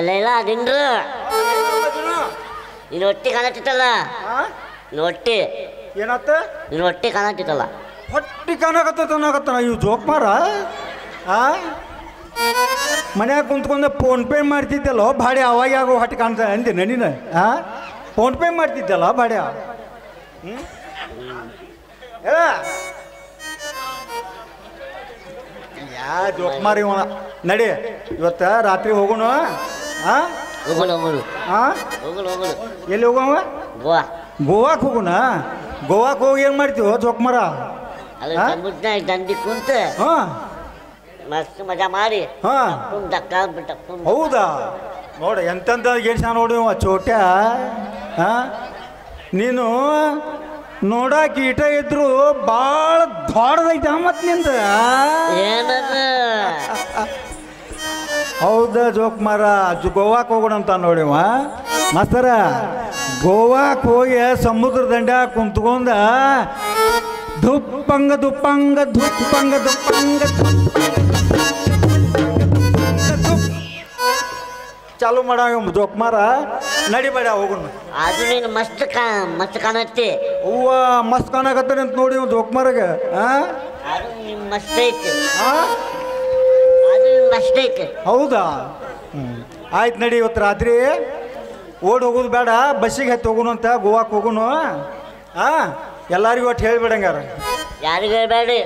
ಅಲ್ಲೆಲ್ಲ ಅದಿಂಡ್ರು ನೀನು ಹೊಟ್ಟಿ ಕಾಣತ್ತಿತ್ತಲ್ಲ ಹೊಟ್ಟಿ ಏನತ್ತ ನೀನು ಹೊಟ್ಟಿ ಕಾಣತ್ತಿತ್ತಲ್ಲ ಹೊಟ್ಟಿ ಕಾಣಕತ್ತ ಇವು ಜೋಕ್ ಮಾರ ಮನ್ಯಾಗ ಕುಂತ್ಕೊಂಡೆ ಫೋನ್ ಪೇ ಮಾಡ್ತಿದ್ದಲ್ಲ ಭಾಡ್ಯ ಅವಾಗ ಆಗೋ ಹೊಟ್ಟೆ ಕಾಣ್ತಾ ಅಂದಿನ ನೀನು ಫೋನ್ ಪೇ ಮಾಡ್ತಿದ್ದಲ್ಲ ಭಾಡ್ಯ ಯಾ ಜೋಕ್ ಮಾರಿ ನಡಿ ಇವತ್ತ ರಾತ್ರಿ ಹೋಗೋಣ ಎಲ್ಲಿ ಹೋಗೋಣ ಗೋವಾಕ್ ಹೋಗೋಣ ಗೋವಾಕ್ ಹೋಗಿ ಏನು ಮಾಡ್ತೀವೋ ಜೋಕ್ ಮಾರ ದಂಡಿ ಕುಂತ ಮಸ್ತ್ ಮಜಾ ಮಾಡಿ ಹೌದಾ ನೋಡ ಎಂತೆಂತ ಗೆಲ್ಸ ನೋಡಿ ಚೋಟ್ಯ ನೀನು ನೋಡಾಕ ಈಟ ಇದ್ರು ಭಾಳ ದೊಡ್ಡದೈತೆ ಮತ್ ನಿಂದ ಹೌದಾ ಜೋಕ್ ಮಾರ ಗೋವಾಕ್ ಹೋಗೋಣ ಅಂತ ನೋಡಿವ ಮಾಸ್ತರ ಗೋವಾಕ್ ಹೋಗಿ ಸಮುದ್ರ ದಂಡ ಕುಂತ್ಕೊಂಡ ದುಪ್ಪಂಗ ದುಪ್ಪಂಗ ದುಪ್ಪಂಗ ದುಪ್ಪಂಗ ಚಾಲು ಮಾಡ ಜೋಕ್ ಮಾರ ನಡಿಬೇಡ ಹೋಗೋಣ ಅದು ನೀನು ಮಸ್ತ್ ಮಸ್ತ್ ಕಾಣತ್ತೆ ಹೂವ ಮಸ್ತ್ ಕಾಣಕತ್ತಾನೆ ಅಂತ ನೋಡಿ ಜೋಕ್ ಮಾರಾಗ ಮಸ್ತ್ ಐತಿ ಮಸ್ತ್ ಐತಿ ಹೌದಾ ಆಯ್ತು ನಡಿ ಇವತ್ತು ರಾತ್ರಿ ಓಡ್ ಹೋಗೋದು ಬೇಡ ಬಸ್ಸಿಗೆ ಹತ್ತಿ ಹೋಗೋಣ ಅಂತ ಗೋವಾಕ್ ಹೋಗೋಣ ಎಲ್ಲರಿಗೂ ಒಟ್ಟು ಹೇಳ್ಬೇಡಂಗಾರ ಯಾರಿಗೂ ಹೇಳ್ಬೇಡಿ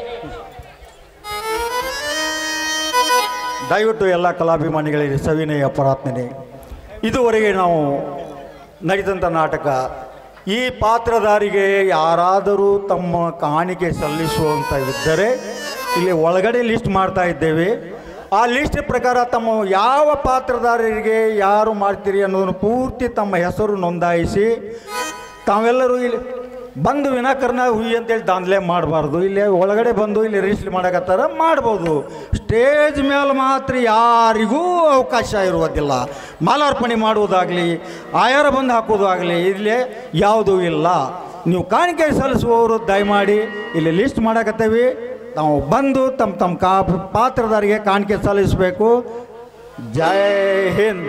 ದಯವಿಟ್ಟು ಎಲ್ಲ ಕಲಾಭಿಮಾನಿಗಳಿಗೆ ಸವಿನಯ ಪ್ರಾರ್ಥನೆ ಇದುವರೆಗೆ ನಾವು ನಡೆದಂಥ ನಾಟಕ ಈ ಪಾತ್ರಧಾರಿಗೆ ಯಾರಾದರೂ ತಮ್ಮ ಕಾಣಿಕೆ ಸಲ್ಲಿಸುವಂಥ ಇದ್ದರೆ ಇಲ್ಲಿ ಒಳಗಡೆ ಲಿಸ್ಟ್ ಮಾಡ್ತಾ ಇದ್ದೇವೆ ಆ ಲಿಸ್ಟ್ ಪ್ರಕಾರ ತಮ್ಮ ಯಾವ ಪಾತ್ರಧಾರರಿಗೆ ಯಾರು ಮಾಡ್ತೀರಿ ಅನ್ನೋದನ್ನು ಪೂರ್ತಿ ತಮ್ಮ ಹೆಸರು ನೋಂದಾಯಿಸಿ ತಾವೆಲ್ಲರೂ ಇಲ್ಲಿ ಬಂದು ವಿನಾಕರಣ ಹುಯಿ ಅಂತೇಳಿ ದಾಂಧಲೆ ಮಾಡಬಾರ್ದು ಇಲ್ಲಿ ಒಳಗಡೆ ಬಂದು ಇಲ್ಲಿ ರಿಜಿಸ್ಟ್ರ್ ಮಾಡಕತ್ತಾರ ಮಾಡ್ಬೋದು ಸ್ಟೇಜ್ ಮೇಲೆ ಮಾತ್ರ ಯಾರಿಗೂ ಅವಕಾಶ ಇರುವುದಿಲ್ಲ ಮಾಲಾರ್ಪಣೆ ಮಾಡುವುದಾಗಲಿ ಆಯಾರ ಬಂದು ಹಾಕೋದಾಗಲಿ ಇಲ್ಲಿ ಯಾವುದೂ ಇಲ್ಲ ನೀವು ಕಾಣಿಕೆ ಸಲ್ಲಿಸುವವರು ದಯಮಾಡಿ ಇಲ್ಲಿ ಲಿಸ್ಟ್ ಮಾಡಕತ್ತೇವೆ ನಾವು ಬಂದು ತಮ್ಮ ಪಾತ್ರಧಾರಿಗೆ ಕಾಣಿಕೆ ಸಲ್ಲಿಸಬೇಕು ಜೈ ಹಿಂದ್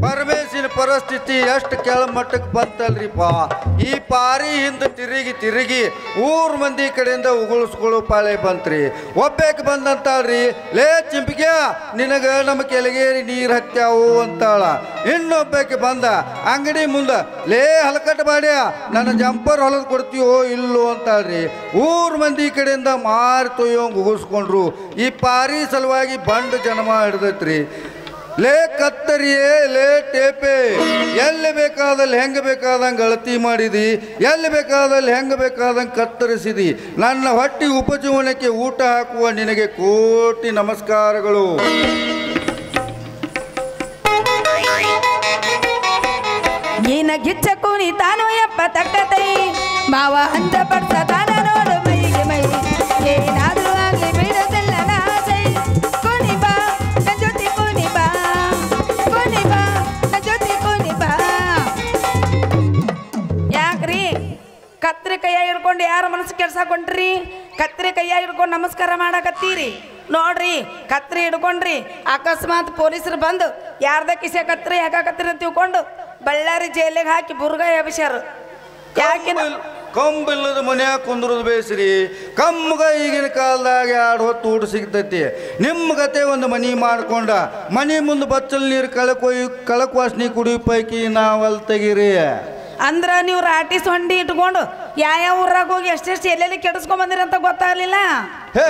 ಪರಮೇಶಿನ ಪರಿಸ್ಥಿತಿ ಎಷ್ಟು ಕೆಳಮಟ್ಟಕ್ಕೆ ಬಂತಲ್ರಿಪ್ಪ ಈ ಪಾರಿ ಹಿಂದೆ ತಿರುಗಿ ಊರ್ ಮಂದಿ ಕಡೆಯಿಂದ ಉಗುಳಿಸ್ಕೊಳ್ಳೋ ಪಾಳೆ ಬಂತ್ರಿ ಒಬ್ಬೇಕೆ ಬಂದಂತಾಳ್ರಿ ಲೇ ಚಿಂಪಿಗೆ ನಿನಗ ನಮ್ಮ ಕೆಳಗೇರಿ ನೀರು ಹತ್ಯಾವು ಅಂತಾಳ ಇನ್ನೊಬ್ಬೇಕೆ ಬಂದ ಅಂಗಡಿ ಮುಂದೆ ಲೇ ಹಲಕಟ್ಟು ಬಾಡ್ಯ ನನ್ನ ಜಂಪರ್ ಹೊಲದ್ ಕೊಡ್ತೀವೋ ಇಲ್ಲೋ ಅಂತಾಳ್ರಿ ಊರ್ ಮಂದಿ ಕಡೆಯಿಂದ ಮಾರಿ ತೊಯ್ಯೋಂಗ್ ಉಗುಳಿಸ್ಕೊಂಡ್ರು ಈ ಪಾರಿ ಸಲುವಾಗಿ ಬಂಡ್ ಜನ್ಮ ಹಿಡ್ದೈತ್ರಿ ಲೇ ಕತ್ತರಿಯೇ ಲೇ ಟೇಪೆ ಎಲ್ಲಿ ಬೇಕಾದಲ್ಲಿ ಹೆಂಗೆ ಬೇಕಾದಂಗೆ ಅಳತಿ ಮಾಡಿದಿ ಎಲ್ಲಿ ಬೇಕಾದಲ್ಲಿ ಹೆಂಗೆ ಬೇಕಾದಂಗೆ ಕತ್ತರಿಸಿದಿ ನನ್ನ ಹೊಟ್ಟಿ ಉಪಜೀವನಕ್ಕೆ ಊಟ ಹಾಕುವ ನಿನಗೆ ಕೋಟಿ ನಮಸ್ಕಾರಗಳು ಏನ ಗಿಚ್ಚಕ್ಕೂ ನೀ ತಾನು ಎಪ್ಪ ತಕ್ಕತೈ ಮಾವ ಅಂತ ಪಡ್ಸ ತಾನ ನೋಡು ಮೈಗೆ ಮೈ ಏನಾದ್ರೂ ಆಗ್ಲಿ ಬಿಡೋದಿಲ್ಲ ನಾಸೈ ಕುಣಿ ಬಾ ನನ್ನ ಜೊತೆ ಕುಣಿ ಬಾ ನನ್ನ ಜೊತೆ ಕುಣಿ ಬಾ ಯಾಕ್ರಿ ಕತ್ರಿ ಕೈಯ ಹಿಡ್ಕೊಂಡು ಯಾರ ಮನಸ್ಸು ಕೆಡ್ಸಾಕೊಂಡ್ರಿ ಕತ್ರಿ ಕೈಯ ಹಿಡ್ಕೊಂಡು ನಮಸ್ಕಾರ ಮಾಡಕತ್ತೀರಿ ನೋಡ್ರಿ ಕತ್ರಿ ಹಿಡ್ಕೊಂಡ್ರಿ ಅಕಸ್ಮಾತ್ ಪೊಲೀಸರು ಬಂದು ಯಾರ್ದ ಕಿಸೆ ಕತ್ರಿ ಹಾಕಕತ್ರಿ ಅಂತ ತಿಳ್ಕೊಂಡು ಬಳ್ಳಾರಿ ಜೈಲಿಗೆ ಹಾಕಿ ಬುರ್ಗ ಎಬ್ಸ್ಯಾರ ಯಾಕೆ ಕಂಬಿಲ್ಲದ ಮನ್ಯಾಗ ಕುಂದ್ರದು ಬೇಸ್ರಿ ಕಮ್ಮಗ ಈಗಿನ ಕಾಲದಾಗ 2 ಹೊತ್ತು ಊಟ ಸಿಗ್ತೈತಿ ನಿಮ್ಮ ಗತೆ ಒಂದು ಮನಿ ಮಾಡ್ಕೊಂಡ ಮನಿ ಮುಂದೆ ಬಚ್ಚಲ್ ನೀರು ಕಳಕ್ ವಾಸನೆ ಕುಡಿಯೋ ಪೈಕಿ ನಾವಲ್ಲಿ ತೆಗೀರಿ ಅಂದ್ರ ನೀವು ರಾಟಿ ಸೊಂಡಿ ಇಟ್ಕೊಂಡು ಯಾವ ಊರಾಗ ಹೋಗಿ ಎಷ್ಟೆಷ್ಟು ಎಲ್ಲೆಲ್ಲಿ ಕೆಡಿಸ್ಕೊಂಡ್ ಬಂದಿರಂತ ಗೊತ್ತಾಗ್ಲಿಲ್ಲ ಹೇ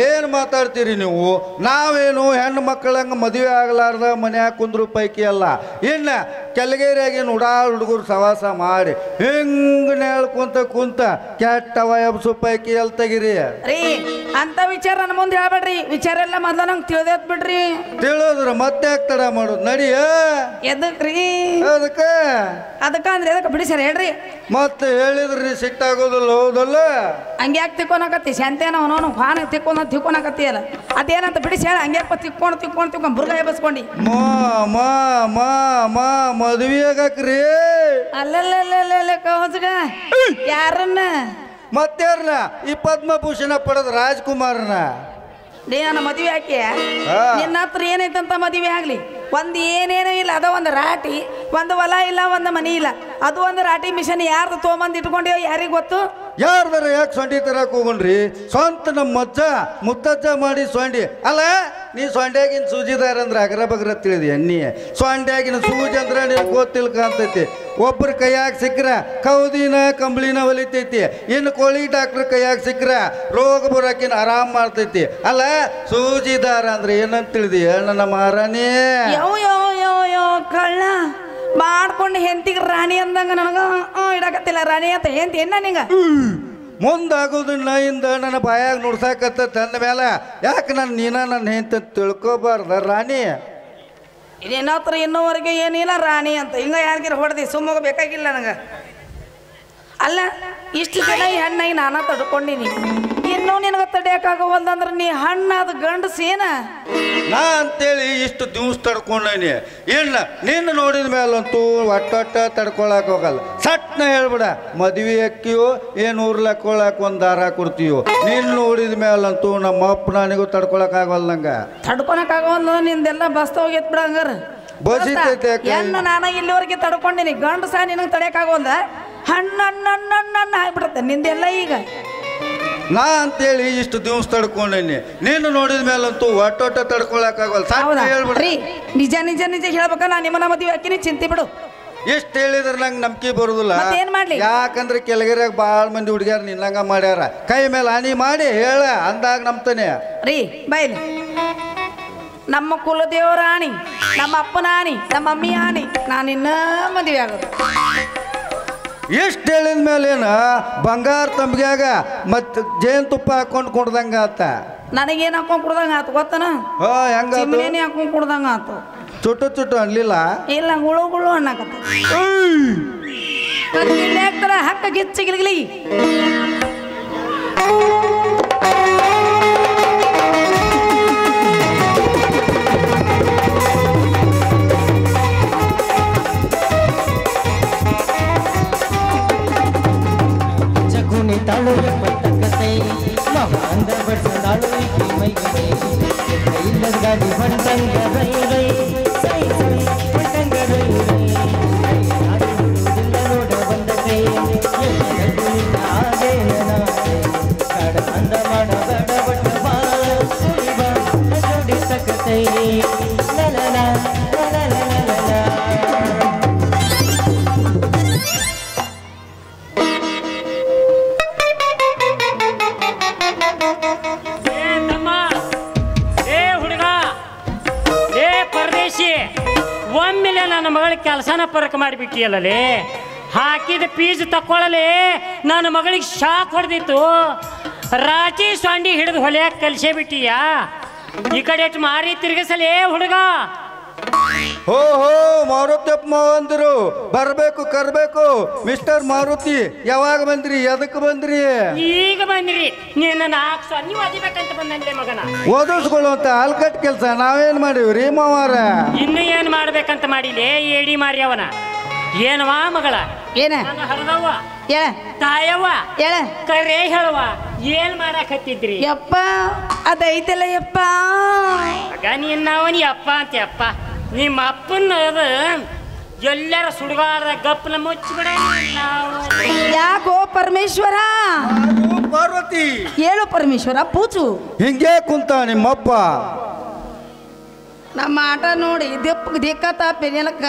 ಏನು ಮಾತಾಡ್ತೀರಿ ನೀವು? ನಾವೇನು ಹೆಣ್ಣು ಮಕ್ಕಳಂಗೆ ಮದುವೆ ಆಗಲಾರ್ದ ಮನ್ಯಾಗ ಕುಂದ್ರು ಪೈಕಿ ಅಲ್ಲ. ಇನ್ನು ಕೆಳಗೇರಿಯಾಗಿನ ಹುಡುಗರು ಸವಾಸ ಮಾಡಿ ಹಿಂಗೆ ನೇಳ್ಕೊಂತ ಕುಂತ ಕೆಟ್ಟವ ಎಬ್ಸು ಪೈಕಿ ಎಲ್ ತೆಗಿರಿ ರೀ. ಅಂತ ವಿಚಾರ ನನ್ನ ಮುಂದೆ ಹೇಳ್ಬೇಡ್ರಿ. ವಿಚಾರ ಎಲ್ಲ ಮೊದ್ಲ ನಂಗೆ ತಿಳಿದೇತ್ ಬಿಡ್ರಿ. ತಿಳಿದ್ರ ಮತ್ತೆ ಯಾಕೆ ತಡ ಮಾಡೋದು? ನಡಿಯ ಎದಕ್ರಿ? ಅದಕ್ಕ ಅಂದ್ರೆ ಎದಕ್ಕೆ ಬಿಡಿಸ್ಯಾರ ಹೇಳ್ರಿ. ಮತ್ತೆ ಹೇಳಿದ್ರಿ ಸಿಟ್ಟಾಗೋದಿಲ್ಲ, ಹೌದಲ್ಲ? ಹಂಗೆ ಯಾಕೆ ತಿಕ್ಕೊನಕತ್ತಿ? ಶಾಂತೇನ ಅವನವನು ಫಾನ್ ತಿಕ್ಕೊನಕತ್ತಿ ಅಲ್ಲ. ಅದೇನಂತ ಬಿಡಿಸಿ ಹೇಳ. ಹಂಗ್ಯಾಕ ತಿಕ್ಕೊಂಡು ಬುರ್ಗ ಎಬ್ಬಸ್ಕೊಂಡಿ ಮದುವೆ ಆಗಕ್ರಿ? ಅಲ್ಲಲ್ಲ ಕೌಸ್ಗ ಯಾರನ್ನ? ಮತ್ತಾರನ? ಈ ಪದ್ಮಭೂಷಣ ಪಡೆದ ರಾಜ್ಕುಮಾರನ. ನೀ ನನ್ನ ಮದುವೆ ಹಾಕಿ ನಿನ್ನ ಹತ್ರ ಏನೈತಂತ ಮದುವೆ ಆಗ್ಲಿ? ಒಂದು ಏನೇನೂ ಇಲ್ಲ. ಅದ ಒಂದು ರಾಟಿ, ಒಂದು ಹೊಲ ಇಲ್ಲ, ಒಂದು ಮನಿ ಇಲ್ಲ. ಅದು ಒಂದು ರಾಟಿ ಮಿಷನ್ ಯಾರ್ದು ತೊಗೊಂಬಂದು ಇಟ್ಕೊಂಡೇವ ಯಾರಿಗೆ ಗೊತ್ತು? ಯಾರ್ದಾರ ಯಾಕೆ ಸೊಂಡಿ ತರಕ್ ಹೋಗೊಂಡ್ರಿ? ಸ್ವಂತ ನಮ್ಮ ಅಜ್ಜ ಮುತ್ತಜ್ಜ ಮಾಡಿ ಸೊಂಡಿ ಅಲ್ಲ. ನೀ ಸೊಂಡ್ಯಾಗಿನ ಸೂಜಿದಾರ ಅಂದ್ರೆ ಅಗ್ರ ಬಗ್ರ ತಿಳಿದಿ ಎಣ್ಣಿ. ಸೊಂಡ್ಯಾಗಿನ ಸೂಜಿ ಅಂದ್ರೆ ನಿನಗೆ ಗೊತ್ತಿಲ್ಲ ಕಾಣ್ತೈತಿ. ಒಬ್ಬರ ಕೈಯಾಗ ಸಿಕ್ಕ್ರ ಕೌದಿನ ಕಂಬಳಿನ ಹೊಲಿತೈತಿ. ಇನ್ನು ಕೋಳಿ ಡಾಕ್ಟ್ರ್ ಕೈಯಾಗ ಸಿಕ್ಕ್ರ ರೋಗ ಬರೋಕಿನ ಆರಾಮ್ ಮಾಡ್ತೈತಿ. ಅಲ್ಲ ಸೂಜಿದಾರ ಅಂದ್ರೆ ಏನಂತ ತಿಳಿದಿ ನನ್ನ ಮಾರಾಣಿ? ಯೋ ಕಳ್ಳ ಮಾಡ್ಕೊಂಡು ಹೆಂತಿಗೆ ರಾಣಿ ಅಂದಂಗ ನನಗ ಇಡಕತ್ತಿಲ್ಲ. ರಾಣಿ ಅಂತ ಹೆಂತಿ ಏನ ನಿಂಗ? ಮುಂದಾಗೋದನ್ನ ಇಂದ ನನ್ನ ಬಾಯಾಗ ನುಡ್ಸಾಕತ್ತ ತಂದ ಮೇಲೆ ಯಾಕೆ ನೀನ ನನ್ನ ಹೆಂತ ತಿಳ್ಕೊಬಾರ್ದ ರಾಣಿ? ನಿನ್ನ ಹತ್ರ ಇನ್ನೂವರೆಗೆ ಏನಿಲ್ಲ ರಾಣಿ ಅಂತ ಹಿಂಗ ಯಾರಿಗಿರ ಹೊಡೆದಿ ಸುಮ್ಮಗ ಬೇಕಾಗಿಲ್ಲ ನನಗೆ. ಅಲ್ಲ ಇಷ್ಟು ದಿನ ಈ ಹಣ್ಣಾಗಿ ನಾನಾ ತಡ್ಕೊಂಡಿನಿ. ಇನ್ನೂ ನಿನಗೆ ತಡಿಯಕ್ಕಾಗವಲ್ದಂದ್ರೆ ನೀ ಹಣ್ಣಾದ ಗಂಡಸೇನ ನಾ ಅಂತೇಳಿ ಇಷ್ಟು ದಿವ್ಸ ತಡ್ಕೊಂಡೇನಿ. ಇನ್ನು ನಿನ್ನ ನೋಡಿದ ಮೇಲಂತೂ ಒಟ್ಟೊಟ್ಟ ತಡ್ಕೊಳಕ್ ಹೋಗಲ್ಲ. ಸಟ್ನ ಹೇಳ್ಬಿಡ ಮದುವೆ ಅಕ್ಕಿಯೋ ಏನು ಊರ್ಲಕ್ಕೊಳಕ್ ಒಂದು ದಾರ ಕೊಡ್ತೀಯೋ. ನಿನ್ನ ನೋಡಿದ ಮೇಲಂತೂ ನಮ್ಮ ಅಪ್ಪ ನನಗೂ ತಡ್ಕೊಳಕ್ ಆಗಲ್ಲ. ನಂಗೆ ತಡ್ಕೊಳಕ್ಕಾಗವಲ್ಲ. ನಿಂದೆಲ್ಲ ಬಸ್ತ ಹೋಗಿತ್ ಬಿಡ. ಹಂಗಾರ ಬಸಿತೈತೆ ಹೆಣ್ಣು ನಾನು ಇಲ್ಲಿವರೆಗೆ ತಡ್ಕೊಂಡಿನಿ. ಗಂಡು ಸಹ ನಿನಗೆ ತಡೆಯಕ್ಕಾಗವಲ್ದ? ಹಣ್ಣು ಆಗ್ಬಿಡತ್ತೆ ನಿಂದೆಲ್ಲ. ಈಗ ನಾ ಅಂತೇಳಿ ಇಷ್ಟು ದಿವ್ಸ ತಡ್ಕೊಂಡೇನಿ. ನೀನು ನೋಡಿದ ಮೇಲಂತೂ ಒಟ್ಟೊಟ್ಟ ತಡ್ಕೊಳಕ್ಕಾಗಲ್ಲ. ಹೇಳ್ಬಿಡ್ರಿ ನಿಜ ಹೇಳ್ಬೇಕ. ನಾ ನಿಮ್ಮನ್ನ ಮದುವೆ ಹಾಕಿನಿ, ಚಿಂತೆ ಬಿಡು. ಎಷ್ಟು ಹೇಳಿದ್ರೆ ನಂಗೆ ನಂಬಿಕೆ ಬರುದಿಲ್ಲ. ಏನ್ ಮಾಡ್ಲಿ? ಯಾಕಂದ್ರೆ ಕೆಳಗೆರೆಯಾಗ ಭಾಳ ಮಂದಿ ಹುಡುಗಿಯಾರ ನಿನ್ನಂಗ ಮಾಡ್ಯಾರ. ಕೈ ಮೇಲೆ ಹಾನಿ ಮಾಡಿ ಹೇಳ ಅಂದಾಗ ನಂಬ್ತಾನೆ ರೀ. ಬೈಲಿ ನಮ್ಮ ಕುಲದೇವರ ಆಣಿ, ನಮ್ಮ ಅಪ್ಪನ ಆಣಿ, ನಮ್ಮ ಮಮ್ಮಿ ಆಣಿ, ನಾನಿನ್ನ ಮದುವೆ ಆಗೋದು. ಎಷ್ಟು ಹೇಳಿದ ಮೇಲೇನ ಬಂಗಾರ ತಂಬಿಗ್ಯಾಗ ಮತ್ತೆ ಜೇನುತುಪ್ಪ ಹಾಕೊಂಡು ಕೊಡ್ದಂಗ ಆತ. ನನಗೇನು ಹಾಕೊಂಡ್ ಕುಡ್ದಂಗ ಆತು ಗೊತ್ತನ? ಹೆಂಗ ಹಾಕೊಂಡ್ ಕುಡ್ದಂಗ ಆತು. ಚುಟ್ಟು ಅನ್ಲಿಲ್ಲ? ಇಲ್ಲ, ಗುಳು ಅನ್ನಕತ್ತ. ಹಕ್ಕ ಗಿಚ್ಚಿಗಿಲಿ ತಾಳು ಪಟ್ಟಕತೆ ಮಹಾಂದ ಬಡ್ಸದಾಳು ಈ ಮೈಗೆ ಇಲ್ಲದ ಗಾಡಿ ಹೊಂಟಂಗ ರೈ ರೈ ಸೈ ಸೈ ಹೊಂಟಂಗ ರೈ ರೈ ಇಲ್ಲ ನೋಡ ಬಂದ ಕೈ ಆದೇನ ಕಾಡ ಅಂದ ಮಾಡ ಬೇಡ ಬಟ್ಟ ಬಾ ಸುಳಿ ಬಾ ಜೋಡಿ ತಕತೈ ಲಲಲ ಒಮ್ಮೆಲೆ ನನ್ನ ಮಗಳಿಗೆ ಕೆಲಸನ ಪರಕ ಮಾಡಿಬಿಟ್ಟಿಯಲ್ಲೇ. ಹಾಕಿದ ಫೀಸ್ ತಕ್ಕೊಳ್ಳಲೆ ನನ್ನ ಮಗಳಿಗೆ ಶಾಕ್ ಹೊಡೆದಿತ್ತು. ರಾಚಿ ಸೊಂಡಿ ಹಿಡಿದು ಹೊಲೆಯಾಕ ಕಲಿಸೇ ಬಿಟ್ಟಿಯ. ಈ ಕಡೆ ಮಾರಿ ತಿರುಗಿಸಲೇ ಹುಡುಗ. ಹೋ ಮಾರುತಿಯಪ್ಪ ಅಂದರು ಬರ್ಬೇಕು ಕರ್ಬೇಕು. ಮಿಸ್ಟರ್ ಮಾರುತಿ ಯಾವಾಗ ಬಂದ್ರಿ? ಎದಕ್ಕೆ ಬಂದ್ರಿ? ಈಗ ಬಂದ್ರಿ. ನಿನ್ನ 4 ಸೊನ್ನೆ ಓದಿಬೇಕಂತ ಬಂದಂತೆ ಮಗನ. ಓದಿಸ್ಕೊಳ್ಳುವಂತ ಆಲ್ಕಟ್ ಕೆಲಸ ನಾವೇನ್ ಮಾಡಿವ್ರಿ ಮಾವಾರ? ಇನ್ನು ಏನ್ ಮಾಡ್ಬೇಕಂತ ಮಾಡಿಲೇ ಏಡಿ ಮಾರಿ ಅವನ. ಏನವಾ ಮಗಳ? ಏನ ಹರದವ್ವ ಹೇಳ ತಾಯವ್ವ ಹೇಳ ಕರೆ ಹೇಳವ್ವ. ಏನ್ ಮಾಡಾಕತ್ತಿದ್ರಿ? ಯಪ್ಪ ಅದೈತಲ್ಲ ಯಪ್ಪ. ಆಗ ನಿನ್ನವನಿ ಅಪ್ಪ ಅಂತ ಅಪ್ಪ. ನಿಮ್ಮ ಅಪ್ಪನ ಎಲ್ಲರ ಸುಡುಗಾರದ ಗಪ್ಪನ ಮುಚ್ಚಿಬಿಡ. ಯಾಕೋ ಪರಮೇಶ್ವರ? ಪಾರ್ವತಿ ಹೇಳು ಪರಮೇಶ್ವರ. ಪೂಜು ಹಿಂಗೆ ಕುಂತ ನಿಮ್ಮಪ್ಪ. ನಮ್ಮ ಆಟ ನೋಡಿ ದಿಕ್ಕ ಪೆರಿಯಲಕ್ಕ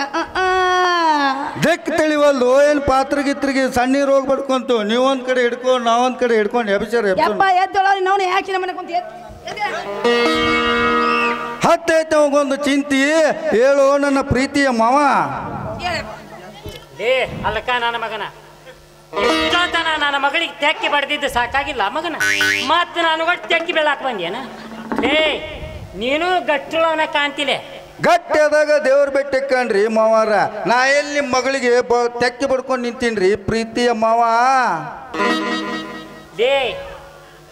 ದಿಕ್ ತಿಳಿವಲ್ದು ಏನು ಪಾತ್ರಗಿತ್ರಿಗೆ ಸಣ್ಣ ರೋಗ ಬಡ್ಕೊಂತು ನೀವೊಂದ್ ಕಡೆ ಹಿಡ್ಕೊಂಡು ನಾವೊಂದ್ ಕಡೆ ಹಿಡ್ಕೊಂಡು ಎಬ್ಸರ್ ಯಪ್ಪ ಎದ್ದೊಳ ನಾವು ಯಾಕೆ ನಮ್ಮನೆ ಕುಂತ ಹತ್ತೈತೆ ಅವಂಗೊಂದು ಚಿಂತಿ ಹೇಳು ನನ್ನ ಪ್ರೀತಿಯ ಮಾವ. ಏ ಅಲ್ಲಕ್ಕ ನನ್ನ ಮಗನ ಇಷ್ಟೊತ್ತನ ನನ್ನ ಮಗಳಿಗೆ ತೆಕ್ಕಿ ಬಡ್ದಿದ್ದು ಸಾಕಾಗಿಲ್ಲ ಮಗನ ಮತ್ತೆ ನಾನು ಒಟ್ಟು ತೆಕ್ಕಿ ಬೀಳಾಕ ಬಂದೇನ. ಏ ನೀನು ಗಟ್ಟುಳವನ ಕಾಣ್ತಿಲೆ. ಗಟ್ಟಿ ಆದಾಗ ದೇವ್ರ ಬೆಟ್ಟ ಕಣ್ರಿ ಮಾವಾರ. ನಾ ಎಲ್ಲಿ ನಿಮ್ಮ ಮಗಳಿಗೆ ತೆಕ್ಕಿ ಬಡ್ಕೊಂಡು ನಿಂತೀನ್ರಿ ಪ್ರೀತಿಯ ಮಾವ. ಲೇ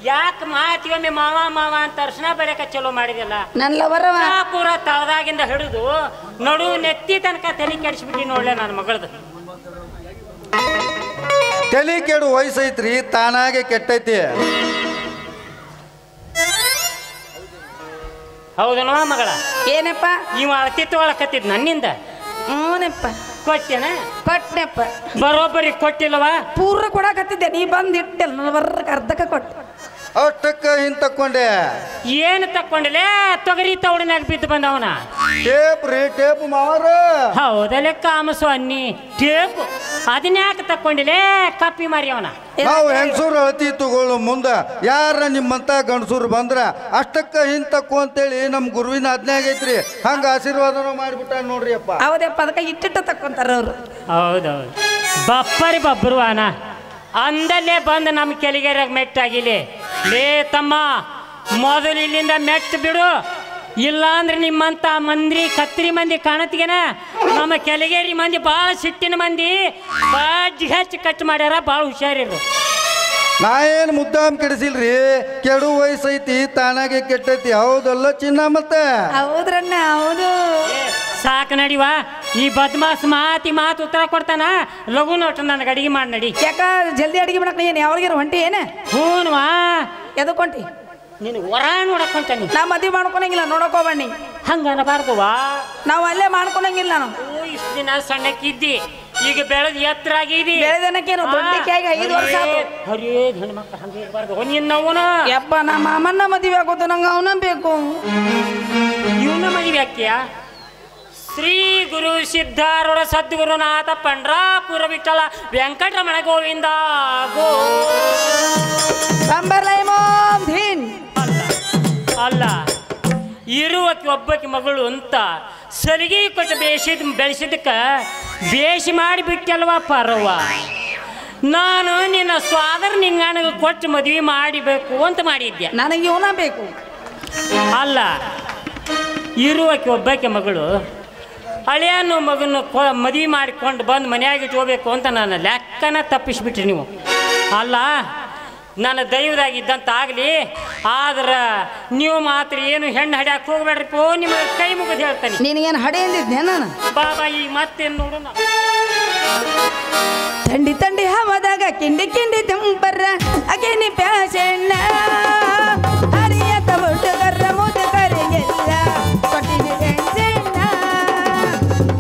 ಯಾಕೆ ಮಾತಿಗೊಮ್ಮೆ ಮಾವ ಮಾವ ಅಂತ ಅರ್ಶನ ಬೆಳಕ ಚಲೋ ಮಾಡಿದಲ್ಲ. ನನ್ನ ಲವರವ ಪೂರ ತಳದಾಗಿಂದ ಹಿಡಿದು ನಡು ನೆತ್ತಿ ತನಕ ತಲೆ ಕೆಡಿಸ್ಬಿಟ್ಟು ನೋಡ್ಲೆ ನನ್ನ ಮಗಳದು. ತಲೆ ಕೆಡು ವಯಸ್ಸೈತ್ರಿ ತಾನಾಗೆ ಕೆಟ್ಟೈತಿ. ಹೌದನೋ ಮಗಳ? ಏನಪ್ಪ ಇವ ಅಳತಿತ್ತು ಒಳಕತ್ತಿದ್ ನನ್ನಿಂದ. ಹ್ಞೂನಪ್ಪ ಕೊಟ್ಟೆನ? ಕೊಟ್ಟೆಪ್ಪ. ಬರೋಬ್ಬರಿ ಕೊಟ್ಟಿಲ್ಲವಾ? ಪೂರ್ಣ ಕೊಡಕತ್ತಿದ್ದೆ, ನೀ ಬಂದು ಇಟ್ಟಿಲ್ಲ ನನ್ನ ವರ್ರಕ್ಕೆ ಅರ್ಧಕ್ಕೆ ಕೊಟ್ಟೆ. ಅಷ್ಟಕ್ಕ ಹಿಂಗ್ ತಕ್ಕೊಂಡೆ. ಏನು ತಕ್ಕೊಂಡಿಲ್ಲ? ತೊಗರಿ ತೌಡಿನಾಗ ಬಿದ್ದು ಬಂದವನ ಟೇಪ್ ರೀ ಟೇಪ್ ಮಾವಾರ. ಹೌದಲ್ಲ ಕಾಮಸು ಅನ್ನಿ ಟೇಪು ಅದನ್ಯಾಕೆ ತಕ್ಕೊಂಡಿಲ್ಲ? ಕಪ್ಪಿ ಮಾರಿ ಅವನ. ನಾವು ಹೆಂಗಸೂರು ಅಳತಿ ತಗೊಳ್ಳೋ ಮುಂದ ಯಾರ ನಿಮ್ಮಂತ ಗಂಡಸೂರು ಬಂದ್ರ ಅಷ್ಟಕ್ಕ ಹಿಂಗ್ ತಕ್ಕು ಅಂತೇಳಿ ನಮ್ ಗುರುವಿನ ಆಜ್ಞೆ ಆಗೈತ್ರಿ. ಹಂಗ ಆಶೀರ್ವಾದನೂ ಮಾಡಿಬಿಟ್ಟ ನೋಡ್ರಿ ಅಪ್ಪ. ಹೌದಪ್ಪ, ಅದಕ್ಕೆ ಇಟ್ಟಿಟ್ಟು ತಕ್ಕೊಂತಾರ ಅವರು. ಹೌದೌದು ಬಪ್ಪರಿ ಬಬ್ಬರುವಾನ ಅಂದಲ್ಲೇ ಬಂದು ನಮ್ಮ ಕೆಲಿಗೆರೆಗೆ ಮೆಟ್ಟಾಗಿಲಿ. ಲೇ ತಮ್ಮ, ಮೊದಲು ಇಲ್ಲಿಂದ ಮೆಟ್ಟು ಬಿಡು, ಇಲ್ಲಾಂದ್ರೆ ನಿಮ್ಮಂತ ಮಂದಿ ಕತ್ರಿ ಮಂದಿ ಕಾಣತ್ಗೆನ ನಮ್ಮ ಕೆಲಿಗೇರಿ ಮಂದಿ ಭಾಳ ಸಿಟ್ಟಿನ ಮಂದಿ ಬಾಜ್ ಹೆಚ್ಚು ಕಟ್ ಮಾಡ್ಯಾರ. ಭಾಳ ಹುಷಾರಿರು. ನಾ ಏನು ಮುದ್ದಾಮ್ ಕೆಡಿಸಿಲ್ರಿ, ಕೆಡು ವಯಸ್ಸೈತಿ ತಾನಾಗೆ ಕೆಟ್ಟೈತಿ. ಹೌದಲ್ಲ ಚಿನ್ನ? ಮತ್ತೆ ಹೌದ್ರಣ್ಣ, ಹೌದು. ಸಾಕು ನಡಿವಾ, ಈ ಬದ್ಮಾಸ್ ಮಾತು ಉತ್ತರ ಕೊಡ್ತಾನ. ಲಘು ನೋಟ ನನಗೆ ಅಡಿಗೆ ಮಾಡಿ ನಡಿ. ಯಾಕ ಜಲ್ದಿ ಅಡಿಗೆ ಮಾಡಕ್ ಏನು ಯಾವ್ರಿಗಾರ ಹೊಂಟಿ ಏನ? ಹೂನ್ವಾ. ಎದಕ್ ಹೊಂಟಿ? ನೀನು ಹೊರ ನೋಡಕ್ ಹೊಂಟಾನಿ. ನಾ ಮದ್ವೆ ಮಾಡ್ಕೊಳಂಗಿಲ್ಲ, ನೋಡಕೋಬಣ್ಣಿ. ಹಂಗ ಅನ್ನಬಾರ್ದುವಾ. ನಾವು ಅಲ್ಲೇ ಮಾಡ್ಕೊಳಂಗಿಲ್ಲ. ನಾವು ಇಷ್ಟು ದಿನ ಸಣ್ಣಕ್ಕಿದ್ದಿ, ಈಗ ಬೆಳೆದು ಎತ್ತರ ಆಗಿದಿ. ಬೆಳೆದನಕ್ಕೇನು ದೊಡ್ಡಕ್ಕಾಗಿ 5 ವರ್ಷ ಆಯ್ತು. ಹರಿಯೇ ಹೆಣ್ಮಕ್ಳು ಹಂಗೆ ಇರಬಾರ್ದು. ನಿನ್ನವನ ಯಪ್ಪ, ನಮ್ಮ ಅಮ್ಮನ ಮದುವೆ ಆಗೋದು, ನಂಗೆ ಅವನ ಬೇಕು. ಇವನ ಮದುವೆ ಹಾಕಿಯ? ಶ್ರೀ ಗುರು ಸಿದ್ಧಾರೂಢ ಸದ್ಗುರುನಾಥ ಪಂಡ್ರಾಪುರ ವಿಠಲ ವೆಂಕಟರಮಣ ಗೋವಿಂದ ಗೋ. ಅಲ್ಲ, ಇರುವಕ್ಕೆ ಒಬ್ಬಕ್ಕೆ ಮಗಳು ಅಂತ ಸಲಿಗೆ ಕೊಟ್ಟು ಬೆಳೆಸಿದ್ದಕ್ಕೆ ಬೇಷಿ ಮಾಡಿಬಿಟ್ಟಲ್ವ ಪರವ್ವ. ನಾನು ನಿನ್ನ ಸ್ವಾದರ ನಿಂಗಾಣಿಗೆ ಕೊಟ್ಟು ಮದುವೆ ಮಾಡಿಬೇಕು ಅಂತ ಮಾಡಿದ್ದೆ. ನನಗೆ ಇವನ ಬೇಕು. ಅಲ್ಲ, ಇರುವಕ್ಕೆ ಒಬ್ಬಕ್ಕೆ ಮಗಳು ಹಳೆಯನ್ನು ಮಗನ ಮದುವೆ ಮಾಡಿಕೊಂಡು ಬಂದು ಮನೆಯಾಗಿ ಇಟ್ಕೋಬೇಕು ಅಂತ ನಾನು ಲೆಕ್ಕನ ತಪ್ಪಿಸ್ಬಿಟ್ರಿ ನೀವು. ಅಲ್ಲ, ನನ್ನ ದೈವದಾಗಿದ್ದಂತ ಆಗಲಿ, ಆದ್ರೆ ನೀವು ಮಾತ್ರ ಏನು ಹೆಣ್ಣು ಹಡ್ಯಾಕೆ ಹೋಗ್ಬೇಡ್ರಿ ಪೋ. ನಿಮಗೆ ಕೈ ಮುಗಿದು ಹೇಳ್ತಾನೆ. ನಿನಗೇನು ಹಡೆ ಅಂದಿದ್ದೆ ನಾನು? ಬಾಬಾ ಈಗ ಮತ್ತೇನು ನೋಡೋಣ. ತಂಡಿ ತಂಡಿ ಹವದಾಗ ಕಿಂಡಿ ಕಿಂಡಿ ತಂಬರ್ರ ಅಗೇನಿ ಪ್ಯಾಸೆಣ್ಣ ಹರಿಯತ ಹುಡುಗರ ಮುದುಕರಿಗೆಲ್ಲ ಕೊಟ್ಟಿನಿ ಬೆಂಚೆಣ್ಣ.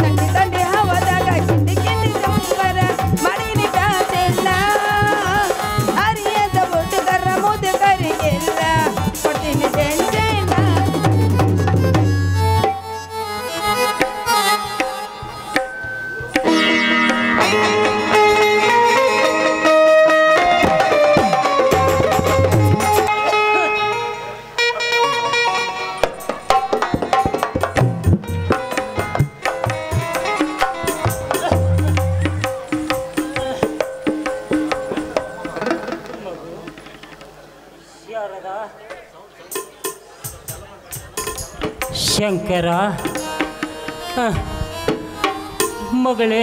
ತಂಡಿ ತಂಡಿ ಹವದಾಗ ಕಿಂಡಿ ಕಿಂಡಿ ತಂಬರ ಮಡಿನಿ ಪ್ಯಾಸೆಣ್ಣ ಹರಿಯತ ಹುಡುಗರ ಮುದುಕರಿಗೆಲ್ಲ ಕೊಟ್ಟಿನಿ ಬೆಂಚೆಣ್ಣ. ಶಂಕರ, ಮಗಳೇ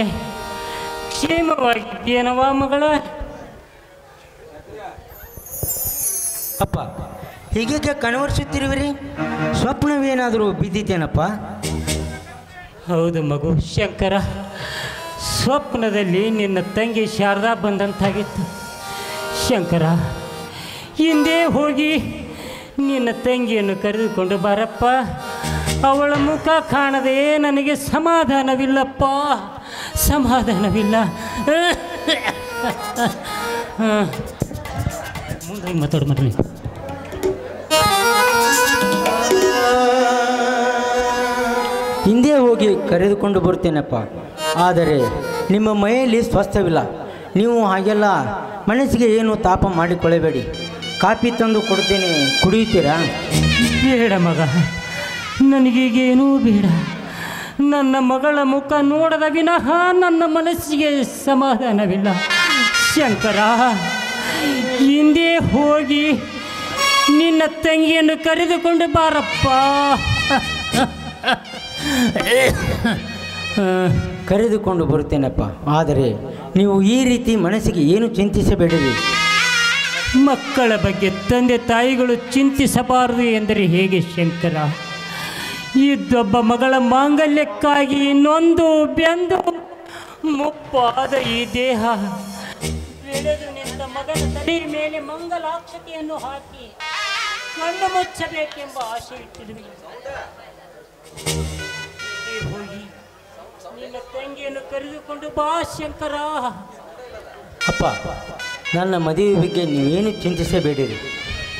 ಕ್ಷೇಮವಾಗಿದ್ದೇನವ ಮಗಳ? ಅಪ್ಪ, ಹೀಗೆ ಕಣವರ್ಸುತ್ತಿರುವಿರಿ? ಸ್ವಪ್ನವೇನಾದರೂ ಬಿದ್ದಿದ್ದೇನಪ್ಪ? ಹೌದು ಮಗು ಶಂಕರ, ಸ್ವಪ್ನದಲ್ಲಿ ನಿನ್ನ ತಂಗಿ ಶಾರದಾ ಬಂದಂತಾಗಿತ್ತು. ಶಂಕರ, ಹಿಂದೆ ಹೋಗಿ ನಿನ್ನ ತಂಗಿಯನ್ನು ಕರೆದುಕೊಂಡು ಬಾರಪ್ಪ. ಅವಳ ಮುಖ ಕಾಣದೆ ನನಗೆ ಸಮಾಧಾನವಿಲ್ಲಪ್ಪ, ಸಮಾಧಾನವಿಲ್ಲ. ಮುಂದೆ ಮಾತಾಡು ಮರಳಿ. ಹಿಂದೆ ಹೋಗಿ ಕರೆದುಕೊಂಡು ಬರುತ್ತೇನಪ್ಪ. ಆದರೆ ನಿಮ್ಮ ಮೈಯಲ್ಲಿ ಸ್ವಸ್ಥವಿಲ್ಲ. ನೀವು ಹಾಗೆಲ್ಲ ಮನಸ್ಸಿಗೆ ಏನು ತಾಪ ಮಾಡಿಕೊಳ್ಳಬೇಡಿ. ಕಾಫಿ ತಂದು ಕೊಡ್ತೇನೆ, ಕುಡಿಯುತ್ತೀರಾ? ಬೇಡ ಮಗ, ನನಗೀಗೇನೂ ಬೇಡ. ನನ್ನ ಮಗಳ ಮುಖ ನೋಡದ ವಿನಃ ನನ್ನ ಮನಸ್ಸಿಗೆ ಸಮಾಧಾನವಿಲ್ಲ. ಶಂಕರ, ಹಿಂದೆ ಹೋಗಿ ನಿನ್ನ ತಂಗಿಯನ್ನು ಕರೆದುಕೊಂಡು ಬಾರಪ್ಪ. ಕರೆದುಕೊಂಡು ಬರುತ್ತೇನಪ್ಪ. ಆದರೆ ನೀವು ಈ ರೀತಿ ಮನಸ್ಸಿಗೆ ಏನು ಚಿಂತಿಸಬೇಡಿರಿ. ಮಕ್ಕಳ ಬಗ್ಗೆ ತಂದೆ ತಾಯಿಗಳು ಚಿಂತಿಸಬಾರದು ಎಂದರೆ ಹೇಗೆ ಶಂಕರ? ಇದ್ದೊಬ್ಬ ಮಗಳ ಮಾಂಗಲ್ಯಕ್ಕಾಗಿ ನೊಂದು ಬೆಂದು ಮುಪ್ಪಾದ ಈ ದೇಹ ಬೆಳೆದು ನಿಂತ ಮಗನ ತಲೆ ಮೇಲೆ ಮಂಗಲಾಕ್ಷತೆಯನ್ನು ಹಾಕಿ ಕಣ್ಣು ಮುಚ್ಚಬೇಕೆಂಬ ಆಸೆ ಇಟ್ಟಿದ್ವಿ. ಹೋಗಿ ನಿನ್ನ ತಂಗಿಯನ್ನು ಕರೆದುಕೊಂಡು ಬಾ ಶಂಕರ. ಅಪ್ಪ, ನನ್ನ ಮದುವೆ ಬಗ್ಗೆ ನೀವೇನು ಚಿಂತಿಸಬೇಡಿರಿ.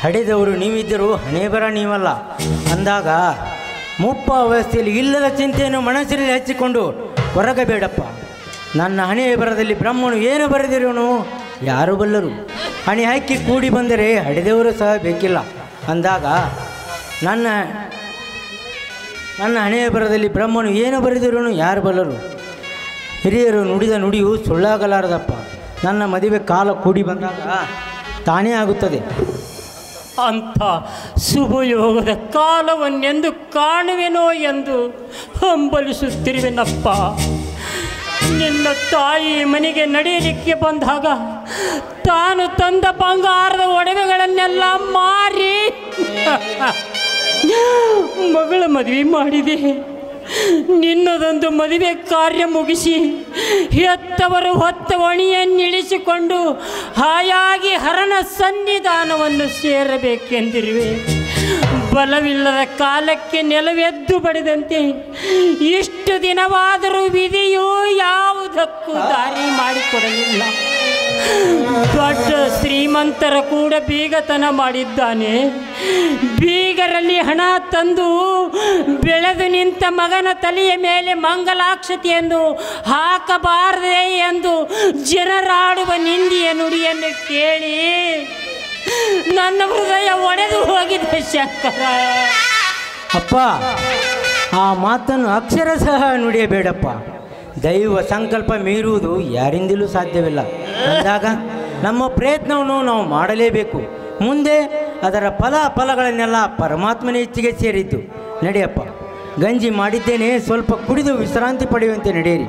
ಹಡೆದವರು ನೀವಿದ್ದರೂ ಹಣೆ ಬರ ನೀವಲ್ಲ ಅಂದಾಗ ಮುಪ್ಪ ಅವಸ್ಥೆಯಲ್ಲಿ ಇಲ್ಲದ ಚಿಂತೆಯನ್ನು ಮನಸ್ಸಿನಲ್ಲಿ ಹಚ್ಚಿಕೊಂಡು ಹೊರಗಬೇಡಪ್ಪ. ನನ್ನ ಹಣೆ ಬರದಲ್ಲಿ ಬ್ರಹ್ಮನು ಏನು ಬರೆದಿರೋನು ಯಾರು ಬಲ್ಲರು. ಹಣೆ ಹಾಕಿ ಕೂಡಿ ಬಂದರೆ ಹಡೆದವರು ಸಹ ಬೇಕಿಲ್ಲ ಅಂದಾಗ ನನ್ನ ಹಣೆ ಬರದಲ್ಲಿ ಬ್ರಹ್ಮನು ಏನು ಬರೆದಿರೋನು ಯಾರು ಬಲ್ಲರು. ಹಿರಿಯರು ನುಡಿದ ನುಡಿಯು ಸುಳ್ಳಾಗಲಾರದಪ್ಪ. ನನ್ನ ಮದುವೆ ಕಾಲ ಕೂಡಿ ಬಂದಾಗ ತಾನೇ ಆಗುತ್ತದೆ. ಅಂಥ ಶುಭಯೋಗದ ಕಾಲವನ್ನೆಂದು ಕಾಣುವೆನೋ ಎಂದು ಹಂಬಲಿಸುತ್ತಿರುವೆನಪ್ಪ. ನಿನ್ನ ತಾಯಿ ಮನೆಗೆ ನಡೆಯಲಿಕ್ಕೆ ಬಂದಾಗ ತಾನು ತಂದ ಬಂಗಾರದ ಒಡವೆಗಳನ್ನೆಲ್ಲ ಮಾರಿ ಮಗಳ ಮದುವೆ ಮಾಡಿದೆ. ನಿನ್ನದೊಂದು ಮದುವೆ ಕಾರ್ಯ ಮುಗಿಸಿ ಹೆತ್ತವರು ಹೊತ್ತ ಒಣಿಯನ್ನಿಳಿಸಿಕೊಂಡು ಹಾಯಾಗಿ ಹರನ ಸನ್ನಿಧಾನವನ್ನು ಸೇರಬೇಕೆಂದಿರುವೆ. ಬಲವಿಲ್ಲದ ಕಾಲಕ್ಕೆ ನೆಲವೆದ್ದು ಬಡಿದಂತೆ ಇಷ್ಟು ದಿನವಾದರೂ ವಿಧಿಯು ಯಾವುದಕ್ಕೂ ದಾರಿ ಮಾಡಿಕೊಡಲಿಲ್ಲ. ದೊಡ್ಡ ಶ್ರೀಮಂತರ ಕೂಡ ಬೀಗತನ ಮಾಡಿದ್ದಾನೆ. ಬೀಗರಲ್ಲಿ ಹಣ ತಂದು ಬೆಳೆದು ನಿಂತ ಮಗನ ತಲೆಯ ಮೇಲೆ ಮಂಗಲಾಕ್ಷತೆಯನ್ನು ಹಾಕಬಾರದೆ ಎಂದು ಜನರಾಡುವ ನಿಂದಿಯ ನುಡಿಯನ್ನು ಕೇಳಿ ನನ್ನ ಹೃದಯ ಒಡೆದು ಹೋಗಿದೆ ಶಂಕರ. ಅಪ್ಪ, ಆ ಮಾತನ್ನು ಅಕ್ಷರ ಸಹ ನುಡಿಯಬೇಡಪ್ಪ. ದೈವ ಸಂಕಲ್ಪ ಮೀರುವುದು ಯಾರಿಂದಲೂ ಸಾಧ್ಯವಿಲ್ಲ ಅಂದಾಗ ನಮ್ಮ ಪ್ರಯತ್ನವನ್ನು ನಾವು ಮಾಡಲೇಬೇಕು. ಮುಂದೆ ಅದರ ಫಲಗಳನ್ನೆಲ್ಲ ಪರಮಾತ್ಮನ ಇಚ್ಛೆಗೆ ಸೇರಿದ್ದು. ನಡೆಯಪ್ಪ, ಗಂಜಿ ಮಾಡಿದ್ದೇನೆ, ಸ್ವಲ್ಪ ಕುಡಿದು ವಿಶ್ರಾಂತಿ ಪಡೆಯುವಂತೆ ನಡೆಯಿರಿ.